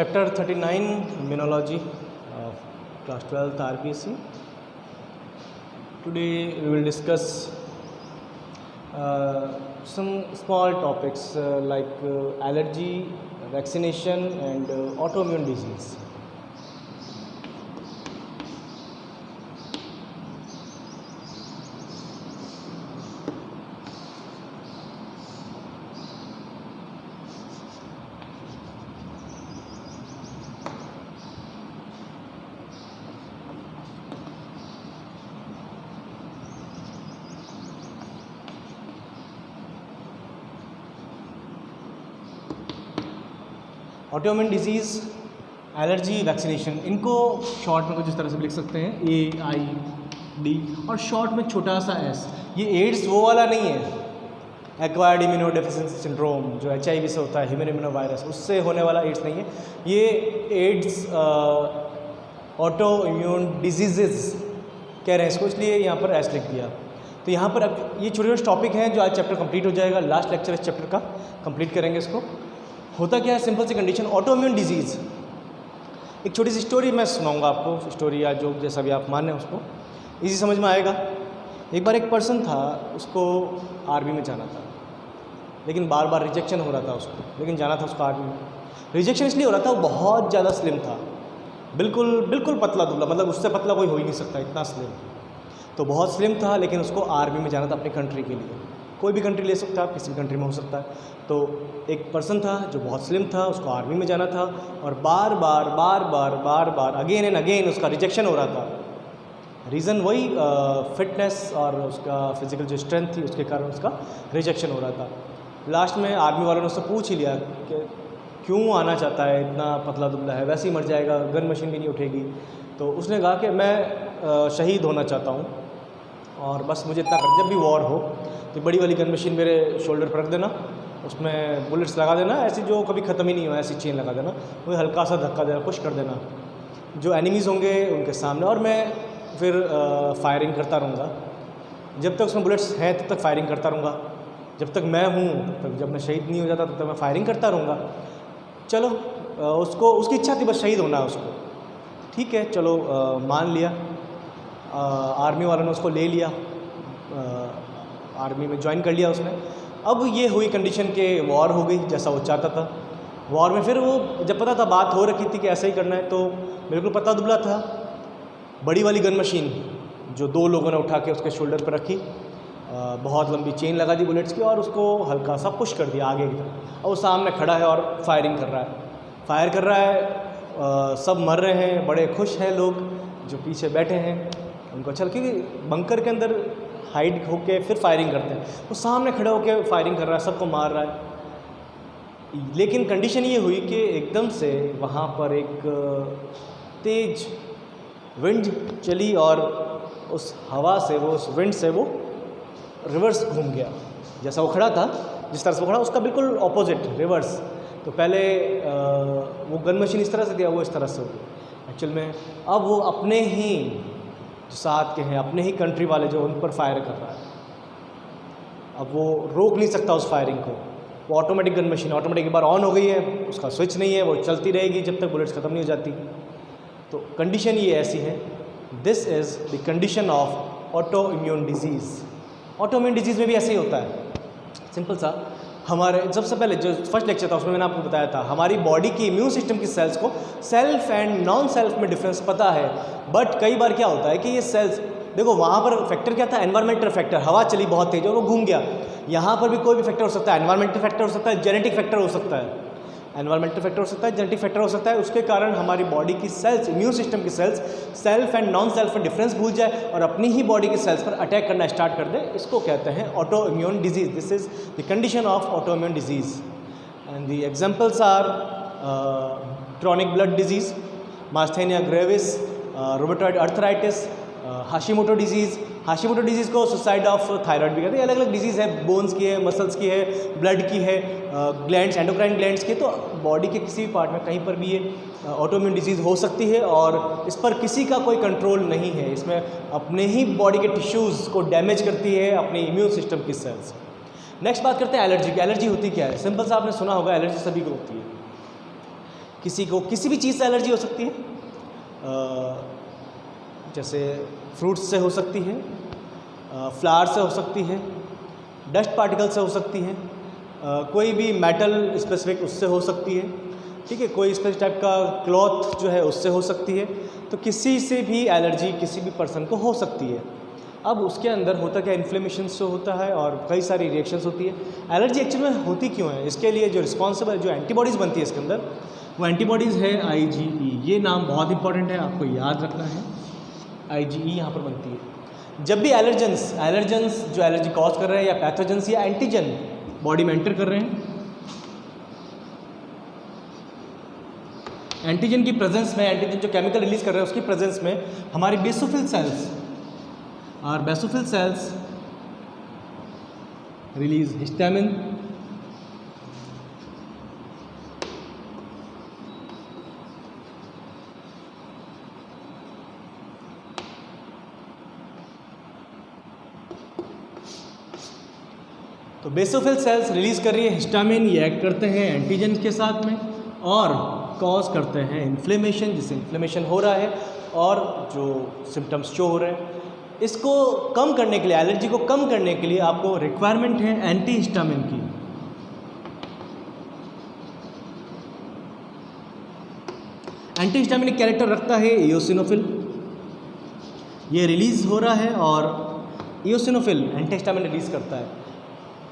Chapter 39 Immunology of Class 12th RPC. Today we will discuss some small topics like allergy, vaccination and autoimmune disease. Autoimmune disease, allergy, vaccination, इनको short में कुछ इस तरह से लिख सकते हैं AID और शॉर्ट में छोटा सा S। ये एड्स वो वाला नहीं है, एक्वायर्ड इम्यूनोडेफिशिएंसी सिंड्रोम जो HIV से होता है, ह्यूमन इम्यूनो वायरस, उससे होने वाला एड्स नहीं है। ये एड्स ऑटो इम्यून डिजीज़ कह रहे हैं इसको, इसलिए यहाँ पर S लिख दिया। तो यहाँ पर अब ये छोटे छोटे टॉपिक हैं जो आज चैप्टर कंप्लीट हो जाएगा। लास्ट लेक्चर इस चैप्टर का कंप्लीट करेंगे। इसको होता क्या है, सिंपल सी कंडीशन, ऑटोइम्यून डिजीज़। एक छोटी सी स्टोरी मैं सुनाऊंगा आपको, स्टोरी या जोक जैसा भी आप माने उसको, इजी समझ में आएगा। एक बार एक पर्सन था, उसको आर्मी में जाना था, लेकिन बार बार रिजेक्शन हो रहा था उसको, लेकिन जाना था उसको आर्मी में। रिजेक्शन इसलिए हो रहा था, वो बहुत ज़्यादा स्लिम था, बिल्कुल पतला दुबला, मतलब उससे पतला कोई हो ही नहीं सकता, इतना स्लिम। तो बहुत स्लिम था, लेकिन उसको आर्मी में जाना था अपनी कंट्री के लिए। कोई भी कंट्री ले सकता है, आप किसी भी कंट्री में हो सकता है। तो एक पर्सन था जो बहुत स्लिम था, उसको आर्मी में जाना था और बार बार अगेन एंड अगेन उसका रिजेक्शन हो रहा था। रीज़न वही फिटनेस और उसका फिजिकल जो स्ट्रेंथ थी, उसके कारण उसका रिजेक्शन हो रहा था। लास्ट में आर्मी वालों ने उससे पूछ ही लिया कि क्यों आना चाहता है, इतना पतला दुबला है, वैसे ही मर जाएगा, गन मशीन भी नहीं उठेगी। तो उसने कहा कि मैं शहीद होना चाहता हूँ और बस मुझे इतना कर, जब भी वॉर हो तो बड़ी वाली गन मशीन मेरे शोल्डर पर रख देना, उसमें बुलेट्स लगा देना, ऐसी जो कभी ख़त्म ही नहीं हो, ऐसी चेन लगा देना, मुझे हल्का सा धक्का देना, पुश कर देना जो एनिमीज़ होंगे उनके सामने, और मैं फिर फायरिंग करता रहूँगा। जब तक उसमें बुलेट्स हैं तब तक फायरिंग करता रहूँगा, जब तक मैं हूँ तब तक, जब मैं शहीद नहीं हो जाता तब तक मैं फायरिंग करता रहूँगा। चलो उसको, उसकी इच्छा थी बस शहीद होना है उसको, ठीक है, चलो मान लिया। आर्मी वालों ने उसको ले लिया, आर्मी में ज्वाइन कर लिया उसने। अब ये हुई कंडीशन के वॉर हो गई जैसा वो चाहता था। वॉर में फिर वो जब पता था, बात हो रखी थी कि ऐसा ही करना है, तो बिल्कुल पतला दुबला था। बड़ी वाली गन मशीन जो 2 लोगों ने उठा के उसके शोल्डर पर रखी, बहुत लंबी चेन लगा दी बुलेट्स की और उसको हल्का सा पुश कर दिया आगे की तरफ। और वो सामने खड़ा है और फायरिंग कर रहा है, फायर कर रहा है। सब मर रहे हैं, बड़े खुश हैं लोग जो पीछे बैठे हैं, उनको अच्छा, क्योंकि बंकर के अंदर हाइड होके फिर फायरिंग करते हैं। वो सामने खड़ा होकर फायरिंग कर रहा है, सबको मार रहा है। लेकिन कंडीशन ये हुई कि एकदम से वहाँ पर एक तेज विंड चली और उस हवा से, वो उस विंड से वो रिवर्स घूम गया। जैसा वो खड़ा था, जिस तरह से वो खड़ा, उसका बिल्कुल ऑपोजिट रिवर्स। तो पहले वो गन मशीन इस तरह से दिया, वो इस तरह से हो गया एक्चुअल में। अब वो अपने ही साथ के हैं, अपने ही कंट्री वाले जो उन पर फायर कर रहा है, अब वो रोक नहीं सकता उस फायरिंग को। वो ऑटोमेटिक गन मशीन ऑटोमेटिक एक बार ऑन हो गई है, उसका स्विच नहीं है, वो चलती रहेगी जब तक बुलेट्स ख़त्म नहीं हो जाती। तो कंडीशन ये ऐसी है, this is the condition of auto immune disease. Auto immune disease में भी ऐसे ही होता है, सिंपल सा। हमारे सबसे पहले जो फर्स्ट लेक्चर था उसमें मैंने आपको बताया था, हमारी बॉडी की इम्यून सिस्टम की सेल्स को सेल्फ एंड नॉन सेल्फ में डिफरेंस पता है। बट कई बार क्या होता है कि ये सेल्स, देखो वहाँ पर फैक्टर क्या था, एनवायरमेंटल फैक्टर, हवा चली बहुत तेज और वो घूम गया। यहाँ पर भी कोई भी फैक्टर हो सकता है, एनवायरमेंटल फैक्टर हो सकता है, जेनेटिक फैक्टर हो सकता है, एनवायरमेंटल फैक्टर हो सकता है, जेनेटिक फैक्टर हो सकता है। उसके कारण हमारी बॉडी की सेल्स, इम्यून सिस्टम की cells self and non self में डिफरेंस भूल जाए और अपनी ही बॉडी की सेल्स पर अटैक करना स्टार्ट कर दे, इसको कहते हैं auto immune disease. This is the condition of auto immune disease and the examples are chronic blood disease, myasthenia gravis, rheumatoid arthritis, Hashimoto disease. Hashimoto disease को सुसाइड ऑफ थायराइड भी कहते हैं। अलग अलग डिजीज़ है, बोन्स की है, muscles की है, ब्लड की है, ग्लैंड्स, एंडोक्राइन ग्लैंड्स की। तो बॉडी के किसी भी पार्ट में कहीं पर भी ये ऑटोइम्यून डिजीज़ हो सकती है और इस पर किसी का कोई कंट्रोल नहीं है। इसमें अपने ही बॉडी के टिश्यूज़ को डैमेज करती है अपनी इम्यून सिस्टम की सेल्स। नेक्स्ट बात करते हैं एलर्जी की। एलर्जी होती क्या है? सिंपल सा आपने सुना होगा, एलर्जी सभी को होती है। किसी को किसी भी चीज़ से एलर्जी हो सकती है, जैसे फ्रूट्स से हो सकती है, फ्लावर से हो सकती है, डस्ट पार्टिकल से हो सकती है, कोई भी मेटल स्पेसिफिक उससे हो सकती है, ठीक है, कोई स्पेसिफिक टाइप का क्लॉथ जो है उससे हो सकती है। तो किसी से भी एलर्जी किसी भी पर्सन को हो सकती है। अब उसके अंदर होता क्या, इन्फ्लेमेशन से होता है और कई सारी रिएक्शंस होती है। एलर्जी एक्चुअली में होती क्यों है, इसके लिए जो रिस्पॉन्सिबल जो एंटीबॉडीज़ बनती है इसके अंदर, वो एंटीबॉडीज़ है IgE। ये नाम बहुत इंपॉर्टेंट है, आपको याद रखना है। IgE यहाँ पर बनती है जब भी एलर्जेंस जो एलर्जी कॉज कर रहे हैं या पैथोजेंस या एंटीजन बॉडी में एंटर कर रहे हैं। एंटीजन की प्रेजेंस में, एंटीजन जो केमिकल रिलीज कर रहे हैं उसकी प्रेजेंस में हमारी बेसोफिल सेल्स और बेसोफिल सेल्स रिलीज हिस्टामिन, तो बेसोफिल सेल्स रिलीज कर रही है हिस्टामिन, ये एक्ट करते हैं एंटीजन के साथ में और कॉज करते हैं इन्फ्लेमेशन, जिससे इन्फ्लेमेशन हो रहा है और जो सिम्टम्स शो हो रहे हैं। इसको कम करने के लिए, एलर्जी को कम करने के लिए आपको रिक्वायरमेंट है एंटी हिस्टामिन की। एंटी हिस्टामिनिक कैरेक्टर रखता है इयोसिनोफिल, ये रिलीज हो रहा है और इयोसिनोफिल एंटी हिस्टामिन रिलीज करता है।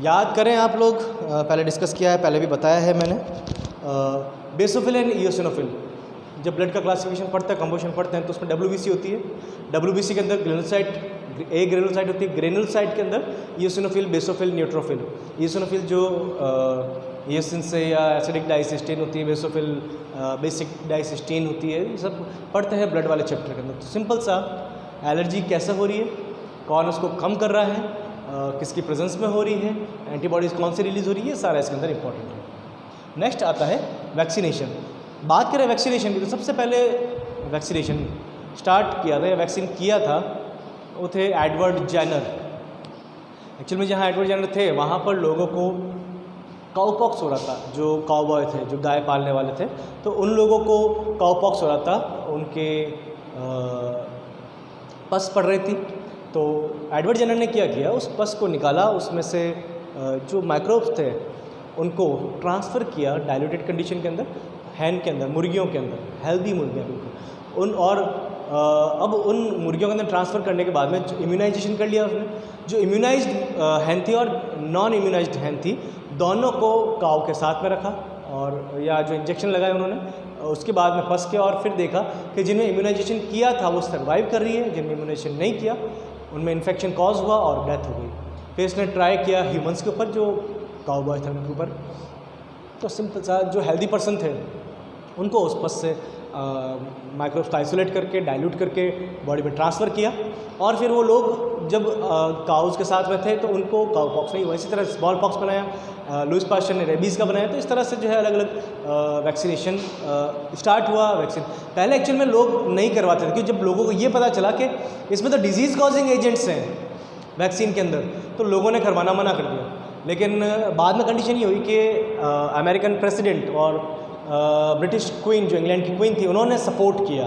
याद करें आप लोग, पहले डिस्कस किया है, पहले भी बताया है मैंने, बेसोफिल एंड इयोसिनोफिल। जब ब्लड का क्लासिफिकेशन पढ़ते हैं, कंपोजिशन पढ़ते हैं, तो उसमें WBC होती है। WBC के अंदर ग्रेनुलोसाइट, A ग्रेनुलोसाइट होती है, ग्रेनुलोसाइट के अंदर इयोसिनोफिल, बेसोफिल, न्यूट्रोफिल। इयोसिनोफिल जो इयोसिन से या एसिडिक डाइसिस्टीन होती है, बेसोफिल बेसिक डाइसिस्टीन होती है। ये सब पढ़ते हैं ब्लड वाले चैप्टर के अंदर। तो सिंपल सा, एलर्जी कैसे हो रही है, कौन उसको कम कर रहा है, किसकी प्रेजेंस में हो रही है, एंटीबॉडीज़ कौन सी रिलीज हो रही है, ये सारा इसके अंदर इंपॉर्टेंट है। नेक्स्ट आता है वैक्सीनेशन। बात करें वैक्सीनेशन की, तो सबसे पहले वैक्सीनेशन स्टार्ट किया था या वैक्सीन किया था वो थे एडवर्ड जेनर। एक्चुअल में जहाँ एडवर्ड जेनर थे वहाँ पर लोगों को काउपॉक्स हो रहा था। जो काउबॉय थे, जो गाय पालने वाले थे, तो उन लोगों को काउपॉक्स हो रहा था, उनके पस पड़ रही थी। तो एडवर्ड जेनर ने क्या किया, उस पस को निकाला, उसमें से जो माइक्रोब्स थे उनको ट्रांसफ़र किया डाइल्यूटेड कंडीशन के अंदर, हैन के अंदर, मुर्गियों के अंदर, हेल्दी मुर्गियाँ बिल्कुल उन, और अब उन मुर्गियों के अंदर ट्रांसफ़र करने के बाद में इम्यूनाइजेशन कर लिया उसने। जो इम्यूनाइज्ड हैन थी और नॉन इम्यूनाइज्ड हैन थी, दोनों को काऊ के साथ में रखा और या जो इंजेक्शन लगाए उन्होंने, उसके बाद में फंस के, और फिर देखा कि जिनमें इम्यूनाइजेशन किया था वो सर्वाइव कर रही है, जिनमें इम्यूनाइजेशन नहीं किया उनमें इन्फेक्शन कॉज हुआ और डेथ हो गई। फिर इसने ट्राई किया ह्यूमंस के ऊपर, जो काउबॉय थे उनके ऊपर। तो सिंपल सा, जो हेल्दी पर्सन थे उनको उस पस से माइक्रोब्स को आइसोलेट करके, डाइल्यूट करके बॉडी में ट्रांसफ़र किया, और फिर वो लोग जब काउज के साथ में थे तो उनको काउ पॉक्स नहीं हुआ। इसी तरह स्मॉल पॉक्स बनाया, लुइस पास्चर ने रेबीज़ का बनाया। तो इस तरह से जो है अलग अलग वैक्सीनेशन स्टार्ट हुआ। वैक्सीन पहले एक्चुअल में लोग नहीं करवाते थे, क्योंकि जब लोगों को ये पता चला कि इसमें तो डिजीज़ कॉजिंग एजेंट्स हैं वैक्सीन के अंदर, तो लोगों ने करवाना मना कर दिया। लेकिन बाद में कंडीशन ये हुई कि अमेरिकन प्रेसिडेंट और ब्रिटिश क्वीन, जो इंग्लैंड की क्वीन थी, उन्होंने सपोर्ट किया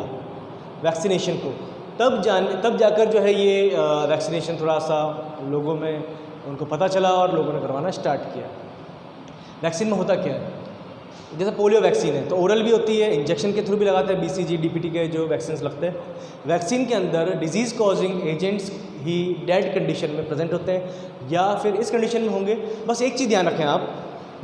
वैक्सीनेशन को। तब जाकर जो है ये वैक्सीनेशन थोड़ा सा लोगों में उनको पता चला और लोगों ने करवाना स्टार्ट किया। वैक्सीन में होता क्या है, जैसे पोलियो वैक्सीन है तो ओरल भी होती है, इंजेक्शन के थ्रू भी लगाते हैं, BCG DPT के जो वैक्सीन लगते हैं। वैक्सीन के अंदर डिजीज़ कॉजिंग एजेंट्स ही डेड कंडीशन में प्रेजेंट होते हैं या फिर इस कंडीशन में होंगे। बस एक चीज़ ध्यान रखें आप,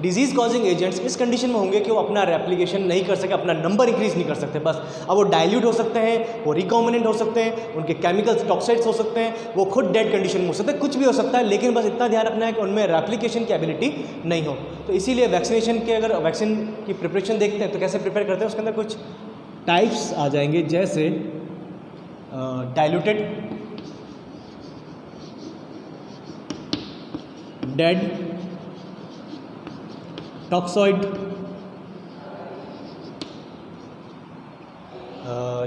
डिजीज़ कॉजिंग एजेंट्स इस कंडीशन में होंगे कि वो अपना रेप्लिकेशन नहीं कर सके, अपना नंबर इंक्रीज़ नहीं कर सकते बस। अब वो डाइल्यूट हो सकते हैं, वो रिकॉम्बिनेंट हो सकते हैं, उनके केमिकल्स टॉक्साइड्स हो सकते हैं, वो खुद डेड कंडीशन में हो सकते हैं, कुछ भी हो सकता है, लेकिन बस इतना ध्यान रखना है कि उनमें रेप्लिकेशन की एबिलिटी नहीं हो। तो इसीलिए वैक्सीनेशन के, अगर वैक्सीन की प्रिपरेशन देखते हैं तो कैसे प्रिपेयर करते हैं, उसके अंदर कुछ टाइप्स आ जाएंगे, जैसे डाइल्यूटेड, डेड, टॉक्सॉइड,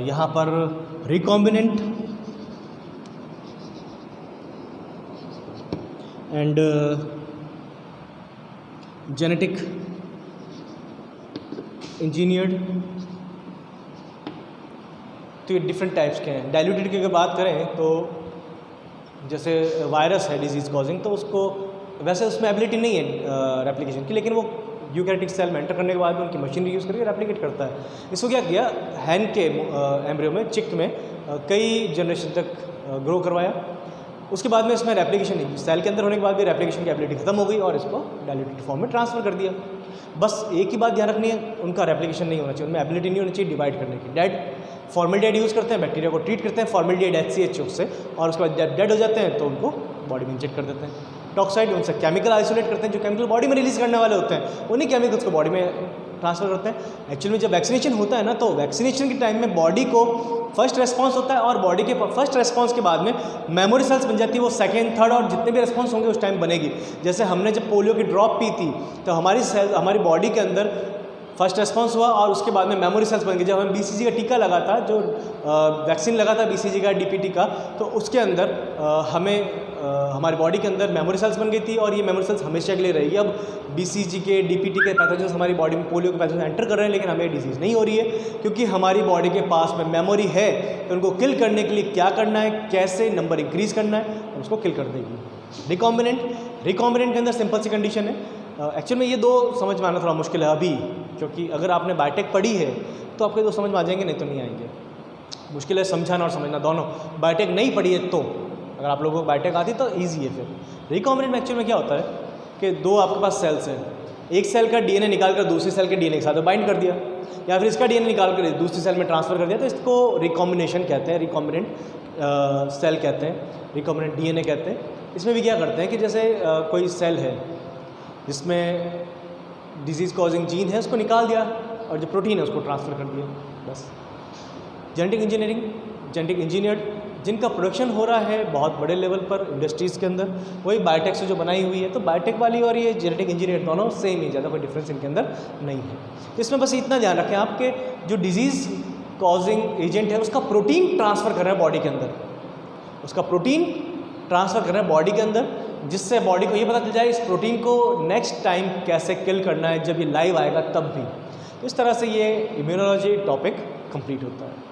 यहाँ पर रिकॉम्बिनेंट एंड जेनेटिक। इंजीनियर्ड, तो ये डिफरेंट टाइप्स के हैं। डाइल्यूटेड की अगर बात करें तो जैसे वायरस है डिजीज़ कॉजिंग, तो उसको वैसे उसमें एबिलिटी नहीं है रेप्लिकेशन की, लेकिन वो यूकैरियोटिक सेल में एंटर करने के बाद में उनकी मशीनरी यूज़ करके रेप्लिकेट करता है। इसको क्या किया, हैन के एम्ब्रियो में, चिक में कई जनरेशन तक ग्रो करवाया। उसके बाद में इसमें रेप्लिकेशन, सेल के अंदर होने के बाद भी रेप्लिकेशन की एबिलिटी खत्म हो गई और इसको डाइल्यूटेड फॉर्म में ट्रांसफ़र कर दिया। बस एक ही बात ध्यान रखनी है, उनका रेप्लिकेशन नहीं होना चाहिए, उनमें एबिलिटी नहीं होनी चाहिए डिवाइड करने की। डेड फॉर्मेल्डिहाइड यूज़ करते हैं, बैक्टीरिया को ट्रीट करते हैं फॉर्मेल्डिहाइड HCHO से, और उसके बाद डेड हो जाते हैं तो उनको बॉडी में इंजेक्ट कर देते हैं। टॉक्साइड, उनसे केमिकल आइसोलेट करते हैं, जो केमिकल बॉडी में रिलीज़ करने वाले होते हैं, उन्हीं केमिकल्स को बॉडी में ट्रांसफ़र करते हैं। एक्चुअली में जब वैक्सीनेशन होता है ना, तो वैक्सीनेशन के टाइम में बॉडी को फर्स्ट रेस्पॉन्स होता है, और बॉडी के फर्स्ट रेस्पॉन्स के बाद में मेमोरी सेल्स बन जाती है, वो सेकंड, थर्ड और जितने भी रेस्पॉन्स होंगे उस टाइम बनेगी। जैसे हमने जब पोलियो की ड्रॉप पी थी तो हमारी सेल, हमारी बॉडी के अंदर फर्स्ट रेस्पॉन्स हुआ और उसके बाद में मेमोरी सेल्स बन गई। जब हमें BCG का टीका लगा था, जो वैक्सीन लगा था BCG का, DPT का, तो उसके अंदर हमारी बॉडी के अंदर मेमोरी सेल्स बन गई थी, और ये मेमोरी सेल्स हमेशा के लिए रहेगी। अब BCG के, DPT के पैथोजेंस हमारी बॉडी में, पोलियो के पैथोजेंस एंटर कर रहे हैं, लेकिन हमें डिजीज़ नहीं हो रही है, क्योंकि हमारी बॉडी के पास में मेमोरी है। तो उनको किल करने के लिए क्या करना है, कैसे नंबर इंक्रीज़ करना है, उसको किल कर देगी। रिकॉम्बिनेंट के अंदर सिंपल सी कंडीशन है। एक्चुअल में ये दो समझ में आना थोड़ा मुश्किल है अभी, क्योंकि अगर आपने बायोटेक पढ़ी है तो आपके दो समझ में आ जाएंगे, नहीं तो नहीं आएंगे। मुश्किल है समझाना और समझना दोनों। बायोटेक नहीं पढ़ी है तो, अगर आप लोगों को बायोटेक आती तो ईजी है। फिर रिकॉम्बिनेंट में एक्चुअल में क्या होता है कि दो आपके पास सेल्स हैं, एक सेल का DNA निकाल कर दूसरी सेल के DNA के साथ बाइंड कर दिया, या फिर इसका DNA निकाल कर दूसरी सेल में ट्रांसफ़र कर दिया, तो इसको रिकॉम्बिनेशन कहते हैं, रिकॉम्बिनेंट सेल कहते हैं, रिकॉम्बिनेंट DNA कहते हैं। इसमें भी क्या करते हैं कि जैसे कोई सेल है जिसमें डिजीज़ कॉजिंग जीन है, उसको निकाल दिया, और जो प्रोटीन है उसको ट्रांसफ़र कर दिया, बस। जेनेटिक इंजीनियरिंग, जेनेटिक इंजीनियर्ड जिनका प्रोडक्शन हो रहा है बहुत बड़े लेवल पर इंडस्ट्रीज़ के अंदर, वही बायोटेक से जो बनाई हुई है। तो बायोटेक वाली और ये जेनेटिक इंजीनियर दोनों सेम ही, ज़्यादा कोई डिफरेंस इनके अंदर नहीं है। इसमें बस इतना ध्यान रखें, आपके जो डिजीज़ कॉजिंग एजेंट है उसका प्रोटीन ट्रांसफ़र कर रहा है बॉडी के अंदर, उसका प्रोटीन ट्रांसफ़र कर रहा है बॉडी के अंदर, जिससे बॉडी को ये पता चल जाए इस प्रोटीन को नेक्स्ट टाइम कैसे किल करना है, जब ये लाइव आएगा तब भी। तो इस तरह से ये इम्यूनोलॉजी टॉपिक कंप्लीट होता है।